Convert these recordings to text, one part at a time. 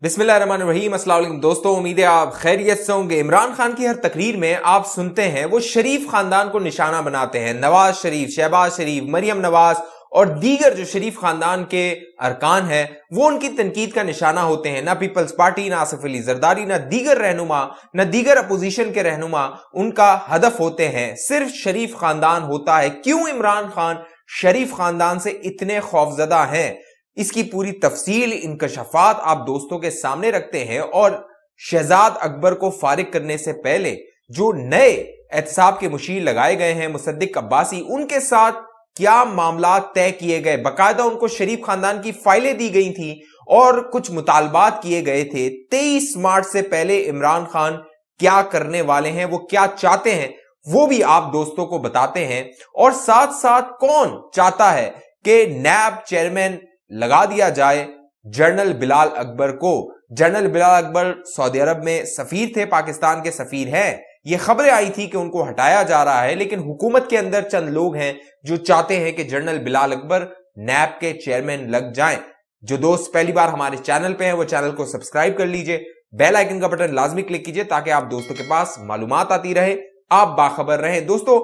बिस्मिल्लाहिर्रहमानिर्रहीम। अस्सलाम वालेकुम दोस्तों, उम्मीद है आप खैरियत से होंगे। इमरान खान की हर तकरीर में आप सुनते हैं वो शरीफ खानदान को निशाना बनाते हैं। नवाज शरीफ, शहबाज शरीफ, मरियम नवाज और दीगर जो शरीफ खानदान के अरकान हैं वो उनकी तनकीद का निशाना होते हैं। ना पीपल्स पार्टी, ना आसिफ अली जरदारी, ना दीगर रहनुमा, ना दीगर अपोजिशन के रहनुमा उनका हदफ होते हैं। सिर्फ शरीफ खानदान होता है। क्यों इमरान खान शरीफ खानदान से इतने खौफजदा हैं, इसकी पूरी तफसील, इंकशाफात आप दोस्तों के सामने रखते हैं। और शहजाद अकबर को फारिग करने से पहले जो नए एहतसाब के मुशीर लगाए गए हैं मुसद्दिक अब्बासी, उनके साथ क्या मामला तय किए गए। बाकायदा उनको शरीफ खानदान की फाइलें दी गई थी और कुछ मुतालबात किए गए थे। 23 मार्च से पहले इमरान खान क्या करने वाले हैं, वो क्या चाहते हैं, वो भी आप दोस्तों को बताते हैं। और साथ साथ कौन चाहता है कि नैब चेयरमैन लगा दिया जाए जनरल बिलाल अकबर को। जनरल बिलाल अकबर सऊदी अरब में सफीर थे, पाकिस्तान के सफीर हैं। ये खबरें आई थी कि उनको हटाया जा रहा है, लेकिन हुकूमत के अंदर चंद लोग हैं जो चाहते हैं कि जनरल बिलाल अकबर नैब के चेयरमैन लग जाएं। जो दोस्त पहली बार हमारे चैनल पे हैं वो चैनल को सब्सक्राइब कर लीजिए, बेल आइकन का बटन लाजमी क्लिक कीजिए ताकि आप दोस्तों के पास मालूमात आती रहे, आप बाखबर रहें। दोस्तों,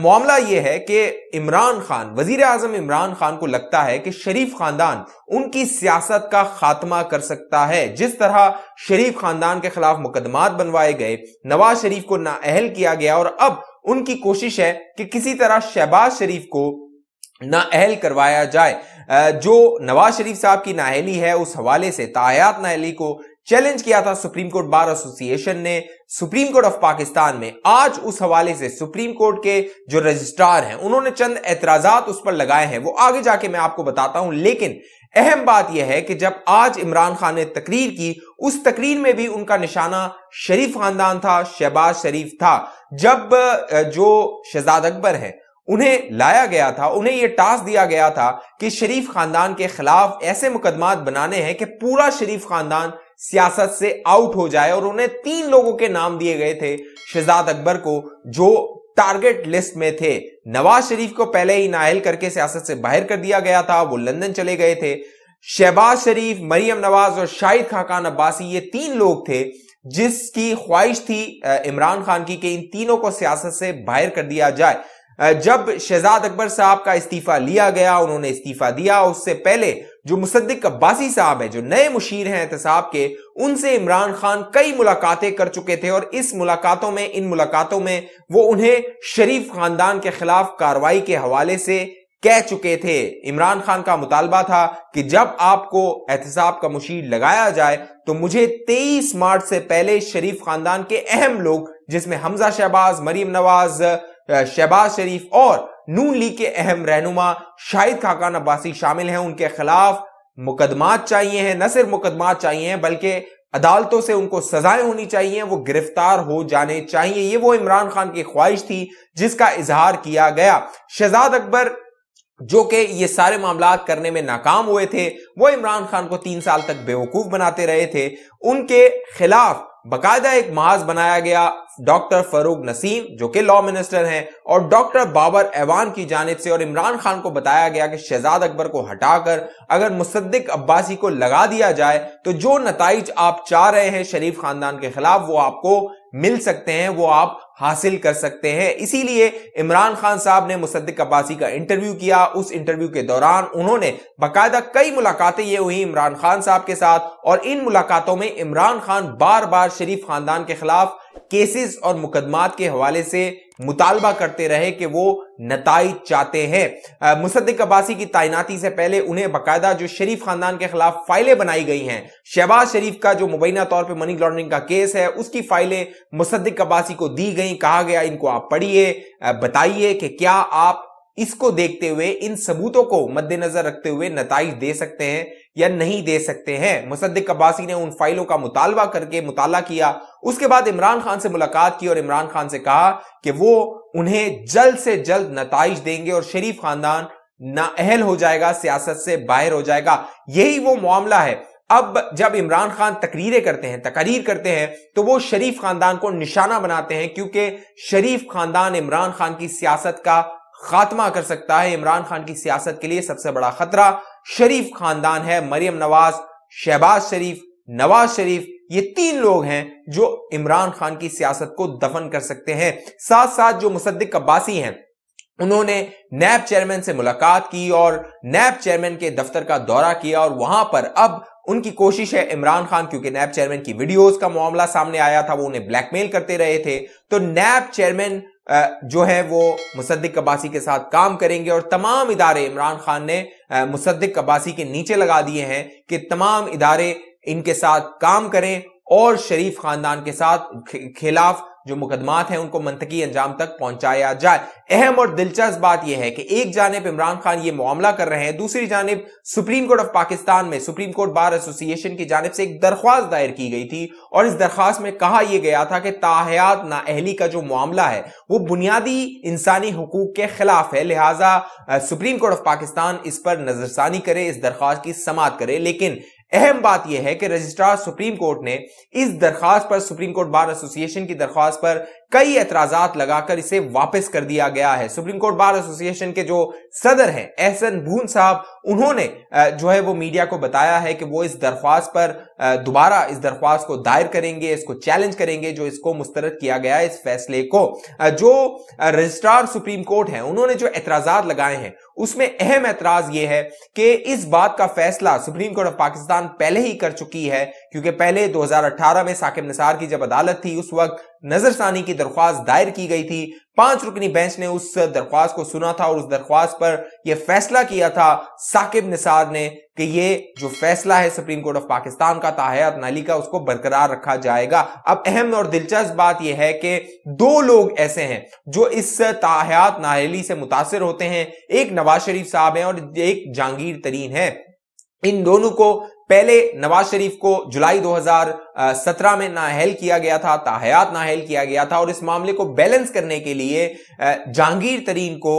मामला यह है कि इमरान खान, वजीर आजम इमरान खान को लगता है कि शरीफ खानदान उनकी सियासत का खात्मा कर सकता है। जिस तरह शरीफ खानदान के खिलाफ मुकदमात बनवाए गए, नवाज शरीफ को नाअहल किया गया और अब उनकी कोशिश है कि किसी तरह शहबाज शरीफ को नाअहल करवाया जाए। जो नवाज शरीफ साहब की नाअहली है, उस हवाले से तायात नाअहली को चैलेंज किया था सुप्रीम कोर्ट बार एसोसिएशन ने सुप्रीम कोर्ट ऑफ पाकिस्तान में। आज उस हवाले से सुप्रीम कोर्ट के जो रजिस्ट्रार हैं उन्होंने चंद एतराजात उस पर लगाए हैं, वो आगे जाके मैं आपको बताता हूं। लेकिन अहम बात यह है कि जब आज इमरान खान ने तकरीर की, उस तकरीर में भी उनका निशाना शरीफ खानदान था, शहबाज शरीफ था। जब जो शहजाद अकबर है उन्हें लाया गया था, उन्हें यह टास्क दिया गया था कि शरीफ खानदान के खिलाफ ऐसे मुकदमात बनाने हैं कि पूरा शरीफ खानदान सियासत से आउट हो जाए। और उन्हें 3 लोगों के नाम दिए गए थे शहजाद अकबर को, जो टारगेट लिस्ट में थे। नवाज शरीफ को पहले ही नाअहल करके सियासत से बाहर कर दिया गया था, वो लंदन चले गए थे। शहबाज शरीफ, मरियम नवाज और शाहिद खाकान अब्बासी, ये 3 लोग थे जिसकी ख्वाहिश थी इमरान खान की कि इन तीनों को सियासत से बाहर कर दिया जाए। जब शहजाद अकबर साहब का इस्तीफा लिया गया, उन्होंने इस्तीफा दिया, उससे पहले जो मुसद्दिक अब्बासी साहब है, जो नए मुशीर हैं एहतसाब के, उनसे इमरान खान कई मुलाकातें कर चुके थे। और इन मुलाकातों में वो उन्हें शरीफ खानदान के खिलाफ कार्रवाई के हवाले से कह चुके थे। इमरान खान का मुतालबा था कि जब आपको एहतसाब का मुशीर लगाया जाए तो मुझे 23 मार्च से पहले शरीफ खानदान के अहम लोग, जिसमें हमजा शहबाज, मरियम नवाज, शहबाज शरीफ और नून लीग के अहम रहनुमा शाहिद खाकान अब्बासी शामिल हैं, उनके खिलाफ मुकदमात चाहिए हैं। न सिर्फ मुकदमात चाहिए हैं बल्कि अदालतों से उनको सजाएं होनी चाहिए, वो गिरफ्तार हो जाने चाहिए। ये वो इमरान खान की ख्वाहिश थी जिसका इजहार किया गया। शहजाद अकबर जो कि ये सारे मामलात करने में नाकाम हुए थे, वो इमरान खान को 3 साल तक बेवकूफ बनाते रहे थे। उनके खिलाफ बाकायदा एक महाज बनाया गया डॉक्टर फरूक नसीम, जो कि लॉ मिनिस्टर हैं, और डॉक्टर बाबर ऐवान की जानिब से। और इमरान खान को बताया गया कि शहजाद अकबर को हटाकर अगर मुसद्दिक अब्बासी को लगा दिया जाए तो जो नताइज आप चाह रहे हैं शरीफ खानदान के खिलाफ, वो आपको मिल सकते हैं, वो आप हासिल कर सकते हैं। इसीलिए इमरान खान साहब ने मुसद्दिक अब्बासी का इंटरव्यू किया। उस इंटरव्यू के दौरान उन्होंने बाकायदा कई मुलाकातें ये हुई इमरान खान साहब के साथ, और इन मुलाकातों में इमरान खान बार बार शरीफ खानदान के खिलाफ केसेस और मुकदमात के हवाले से मुतालबा करते रहे कि वो नताइज चाहते हैं। मुसद्दिक अब्बासी की तैनाती से पहले उन्हें बाकायदा जो शरीफ खानदान के खिलाफ फाइलें बनाई गई हैं, शहबाज शरीफ का जो मुबैना तौर पे मनी लॉन्ड्रिंग का केस है, उसकी फाइलें मुसद्दिक अब्बासी को दी गई। कहा गया इनको आप पढ़िए, बताइए कि क्या आप इसको देखते हुए, इन सबूतों को मद्देनजर रखते हुए नताइज दे सकते हैं या नहीं दे सकते हैं। मुसद्दिक अब्बासी ने उन फाइलों का मुतालबा करके मुताला किया। उसके बाद इमरान खान से मुलाकात की और इमरान खान से कहा कि वो उन्हें जल्द से जल्द नताइज देंगे और शरीफ खानदान नाअहल हो जाएगा, सियासत से बाहर हो जाएगा। यही वो मामला है। अब जब इमरान खान तकरीर करते हैं तो वो शरीफ खानदान को निशाना बनाते हैं, क्योंकि शरीफ खानदान इमरान खान की सियासत का खात्मा कर सकता है। इमरान खान की सियासत के लिए सबसे बड़ा खतरा शरीफ खानदान है। मरियम नवाज, शहबाज शरीफ, नवाज शरीफ, ये 3 लोग हैं जो इमरान खान की सियासत को दफन कर सकते हैं। साथ साथ जो मुसद्दिक अब्बासी हैं, उन्होंने नैब चेयरमैन से मुलाकात की और नैब चेयरमैन के दफ्तर का दौरा किया और वहां पर अब उनकी कोशिश है इमरान खान, क्योंकि नैब चेयरमैन की वीडियोस का मामला सामने आया था, वो उन्हें ब्लैकमेल करते रहे थे, तो नैब चेयरमैन जो है वो मुसद्दिक अब्बासी के साथ काम करेंगे और तमाम इदारे इमरान खान ने मुसद्दिक अब्बासी के नीचे लगा दिए हैं कि तमाम इदारे इनके साथ काम करें और शरीफ खानदान के साथ खिलाफ जो मुकदमात हैं उनको मंतकी अंजाम तक पहुंचाया जाए। अहम और दिलचस्प बात यह है कि एक जानिब इमरान खान ये मामला कर रहे हैं, दूसरी जानिब सुप्रीम कोर्ट ऑफ पाकिस्तान में सुप्रीम कोर्ट बार एसोसिएशन की जानिब से एक दरख्वास्त दायर की गई थी और इस दरख्वास्त में कहा यह गया था कि ताहयात नाअहली का जो मामला है वो बुनियादी इंसानी हुकूक के खिलाफ है, लिहाजा सुप्रीम कोर्ट ऑफ पाकिस्तान इस पर नजरसानी करे, इस दरख्वास्त की समाअत करे। लेकिन अहम बात यह है कि रजिस्ट्रार सुप्रीम कोर्ट ने इस दरख्वास्त पर, सुप्रीम कोर्ट बार एसोसिएशन की दरख्वास्त पर कई एतराजात लगाकर इसे वापस कर दिया गया है। सुप्रीम कोर्ट बार एसोसिएशन के जो सदर हैं एहसन बून साहब, उन्होंने जो है वो मीडिया को बताया है कि वो इस दरख्वास्त पर दोबारा इस दरख्वास्त को दायर करेंगे, इसको चैलेंज करेंगे जो इसको मुस्तरद किया गया है, इस फैसले को। जो रजिस्ट्रार सुप्रीम कोर्ट है उन्होंने जो एतराजात लगाए हैं उसमें अहम एतराज यह है कि इस बात का फैसला सुप्रीम कोर्ट ऑफ पाकिस्तान पहले ही कर चुकी है, क्योंकि पहले 2018 में साकिब निसार की जब अदालत थी उस वक्त नजरसानी की दरख्वास्त दायर की गई थी। 5 रुकनी बेंच ने उस दरख्वास्त को सुना था और उस दरख्वास्त पर यह फैसला किया था साकिब निसार ने कि ये जो फैसला है सुप्रीम कोर्ट ऑफ पाकिस्तान का ताहयात नाअहली का, उसको बरकरार रखा जाएगा। अब अहम और दिलचस्प बात यह है कि 2 लोग ऐसे हैं जो इस ताहयात नाअहली से मुतासिर होते हैं, एक नवाज शरीफ साहब हैं और एक जहांगीर तरीन है। इन दोनों को पहले नवाज शरीफ को जुलाई 2017 में नाअहल किया गया था, ताहयात नाअहल किया गया था और इस मामले को बैलेंस करने के लिए जहांगीर तरीन को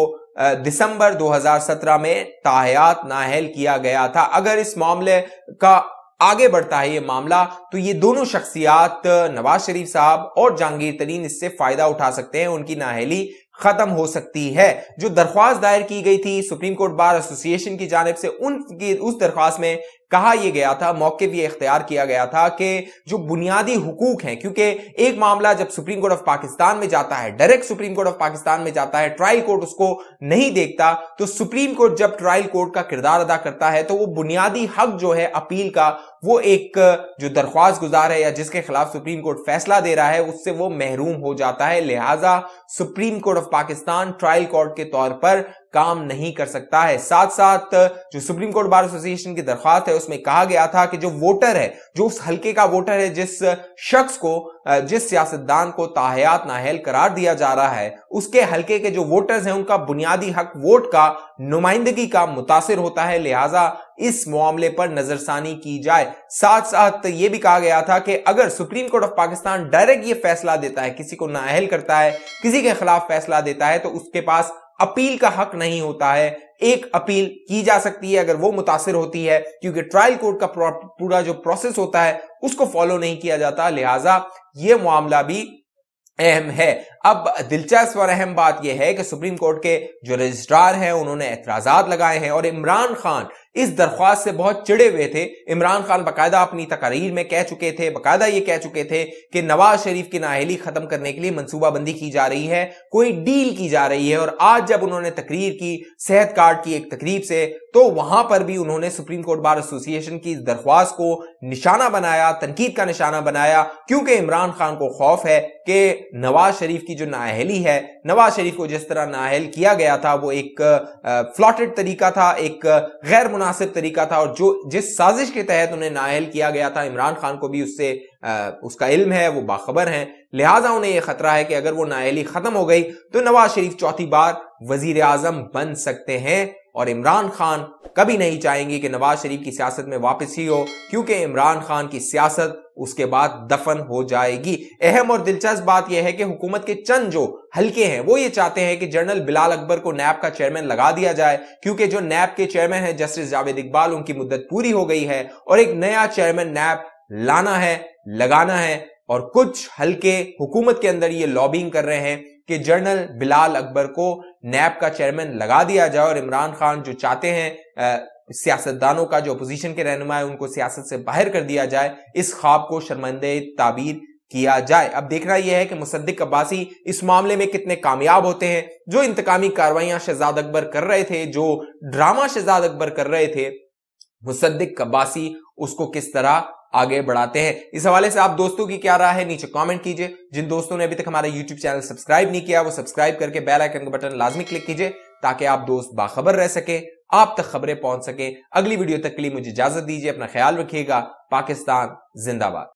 दिसंबर 2017 में ताहयात नाअहल किया गया था। अगर इस मामले का आगे बढ़ता है ये मामला तो ये दोनों शख्सियात, नवाज शरीफ साहब और जहांगीर तरीन, इससे फायदा उठा सकते हैं, उनकी नाअहली खत्म हो सकती है। जो दरख्वास्त दायर की गई थी सुप्रीम कोर्ट बार एसोसिएशन की जानिब से, उनकी उस दरख्वास्त में कहा यह गया था, मौके भी इख्तियार किया गया था कि जो बुनियादी हुकूक हैं, क्योंकि एक मामला जब सुप्रीम कोर्ट ऑफ पाकिस्तान में जाता है, direct supreme court of Pakistan में जाता है, ट्रायल कोर्ट उसको नहीं देखता, तो सुप्रीम कोर्ट जब ट्रायल कोर्ट का किरदार अदा करता है तो वो बुनियादी हक जो है अपील का, वो एक जो दरख्वास्त गुजार है या जिसके खिलाफ सुप्रीम कोर्ट फैसला दे रहा है उससे वो महरूम हो जाता है। लिहाजा supreme court of Pakistan trial court के तौर पर काम नहीं कर सकता है। साथ साथ जो सुप्रीम कोर्ट बार एसोसिएशन की दरख्वास्त है उसमें कहा गया था कि जो वोटर है, जो उस हल्के का वोटर है, जिस शख्स को, जिस सियासतदान को ताहयात नाअहल करार दिया जा रहा है, उसके हल्के के जो वोटर्स हैं उनका बुनियादी हक वोट का, नुमाइंदगी का मुतासिर होता है, लिहाजा इस मामले पर नजरसानी की जाए। साथ साथ ये भी कहा गया था कि अगर supreme court of Pakistan direct ये फैसला देता है, किसी को नाअहल करता है, किसी के खिलाफ फैसला देता है, तो उसके पास अपील का हक नहीं होता है। एक अपील की जा सकती है अगर वो मुतासिर होती है, क्योंकि ट्रायल कोर्ट का पूरा जो प्रोसेस होता है उसको फॉलो नहीं किया जाता, लिहाजा ये मामला भी अहम है। अब दिलचस्प और अहम बात यह है कि सुप्रीम कोर्ट के जो रजिस्ट्रार हैं उन्होंने एतराजात लगाए हैं और इमरान खान इस दरख्वास्त से बहुत चिड़े हुए थे। इमरान खान बाकायदा अपनी तकारीर में कह चुके थे, बाकायदा ये कह चुके थे कि नवाज शरीफ की नाअहली खत्म करने के लिए मंसूबाबंदी की जा रही है, कोई डील की जा रही है। और आज जब उन्होंने तकरीर की सेहत कार्ड की एक तकरीब से, तो वहां पर भी उन्होंने सुप्रीम कोर्ट बार एसोसिएशन की दरख्वास्त को निशाना बनाया, तनकीद का निशाना बनाया, क्योंकि इमरान खान को खौफ है कि नवाज शरीफ की जो नाअहली है, नवाज शरीफ को जिस तरह नाअहल किया गया था वो एक फ्लॉटेड तरीका था, एक गैर मुनासिब तरीका था, और जो जिस साजिश के तहत उन्हें नाअहल किया गया था, इमरान खान को भी उससे उसका इल्म है, वो बाखबर हैं। लिहाजा उन्हें यह खतरा है कि अगर वो नाअहली खत्म हो गई तो नवाज शरीफ चौथी बार वजीर आजम बन सकते हैं, और इमरान खान कभी नहीं चाहेंगे कि नवाज शरीफ की सियासत में वापसी हो, क्योंकि इमरान खान की सियासत उसके बाद दफन हो जाएगी। अहम और दिलचस्प बात यह है कि हुकूमत के चंद जो हल्के हैं वो ये चाहते हैं कि जनरल बिलाल अकबर को नैब का चेयरमैन लगा दिया जाए, क्योंकि जो नैब के चेयरमैन है जस्टिस जावेद इकबाल, उनकी मुद्दत पूरी हो गई है और एक नया चेयरमैन नैब लाना है, लगाना है। और कुछ हल्के हुकूमत के अंदर ये लॉबिंग कर रहे हैं कि जनरल बिलाल अकबर को नैब का चेयरमैन लगा दिया जाए, और इमरान खान जो चाहते हैं सियासतदानों का, जो अपोजिशन के रहनुमा है, उनको सियासत से बाहर कर दिया जाए, इस ख्वाब को शर्मंदे ताबीर किया जाए। अब देखना यह है कि मुसद्दिक अब्बासी इस मामले में कितने कामयाब होते हैं। जो इंतकामी कार्रवाइयां शहजाद अकबर कर रहे थे, जो ड्रामा शहजाद अकबर कर रहे थे, मुसद्दिक अब्बासी उसको किस तरह आगे बढ़ाते हैं। इस हवाले से आप दोस्तों की क्या राय है, नीचे कमेंट कीजिए। जिन दोस्तों ने अभी तक हमारा यूट्यूब चैनल सब्सक्राइब नहीं किया, वो सब्सक्राइब करके बेल आइकन का बटन लाजमी क्लिक कीजिए, ताकि आप दोस्त बाखबर रह सके, आप तक खबरें पहुंच सके। अगली वीडियो तक के लिए मुझे इजाजत दीजिए, अपना ख्याल रखिएगा। पाकिस्तान जिंदाबाद।